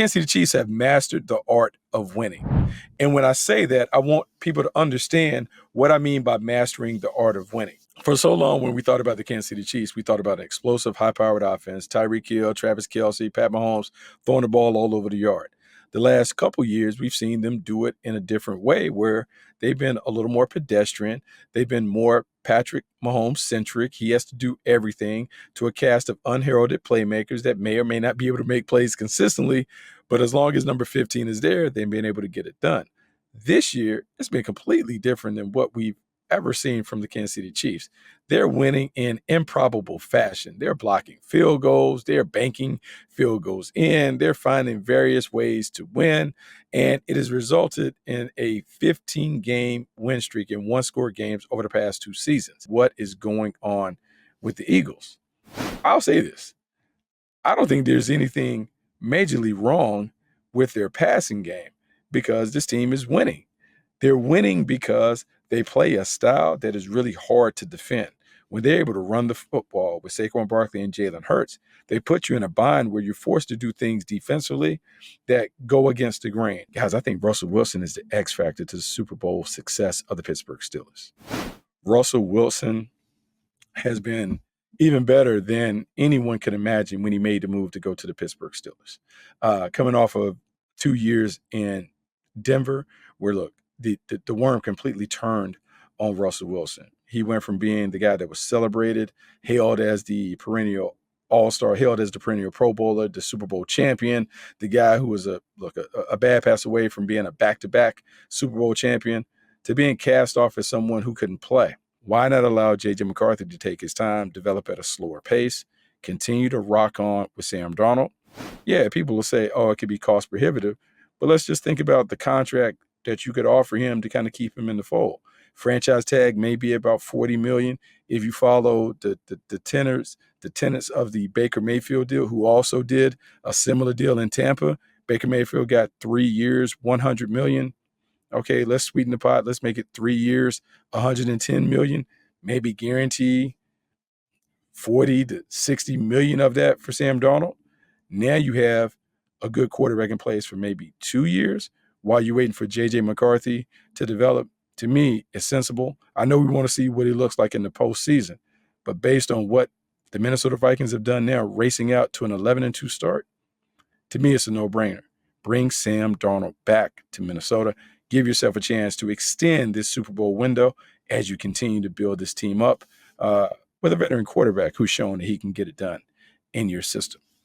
Kansas City Chiefs have mastered the art of winning. And when I say that, I want people to understand what I mean by mastering the art of winning. For so long, when we thought about the Kansas City Chiefs, we thought about an explosive, high-powered offense, Tyreek Hill, Travis Kelce, Pat Mahomes, throwing the ball all over the yard. The last couple years, we've seen them do it in a different way where they've been a little more pedestrian. They've been more Patrick Mahomes-centric. He has to do everything to a cast of unheralded playmakers that may or may not be able to make plays consistently, but as long as number 15 is there, they've been able to get it done. This year, it's been completely different than what we've ever seen from the Kansas City Chiefs. They're winning in improbable fashion. They're blocking field goals. They're banking field goals in. They're finding various ways to win. And it has resulted in a 15-game win streak in one-score games over the past 2 seasons. What is going on with the Eagles? I'll say this. I don't think there's anything majorly wrong with their passing game because this team is winning. They're winning because they play a style that is really hard to defend. When they're able to run the football with Saquon Barkley and Jalen Hurts, they put you in a bind where you're forced to do things defensively that go against the grain. Guys, I think Russell Wilson is the X factor to the Super Bowl success of the Pittsburgh Steelers. Russell Wilson has been even better than anyone could imagine when he made the move to go to the Pittsburgh Steelers. Coming off of 2 years in Denver, where, look, the worm completely turned on Russell Wilson. He went from being the guy that was celebrated, hailed as the perennial all-star, hailed as the perennial Pro Bowler, the Super Bowl champion, the guy who was a bad pass away from being a back-to-back Super Bowl champion, to being cast off as someone who couldn't play. Why not allow J.J. McCarthy to take his time, develop at a slower pace, continue to rock on with Sam Darnold? Yeah, people will say, oh, it could be cost prohibitive, but let's just think about the contract that you could offer him to kind of keep him in the fold. Franchise tag may be about $40 million. If you follow the tenets of the Baker Mayfield deal, who also did a similar deal in Tampa, Baker Mayfield got 3 years, $100 million. Okay, let's sweeten the pot. Let's make it 3 years, $110 million. Maybe guarantee 40 to 60 million of that for Sam Darnold. Now you have a good quarterback in place for maybe 2 years while you're waiting for J.J. McCarthy to develop. To me, it's sensible. I know we want to see what he looks like in the postseason, but based on what the Minnesota Vikings have done now, racing out to an 11-2 start, to me, it's a no-brainer. Bring Sam Darnold back to Minnesota. Give yourself a chance to extend this Super Bowl window as you continue to build this team up with a veteran quarterback who's shown that he can get it done in your system.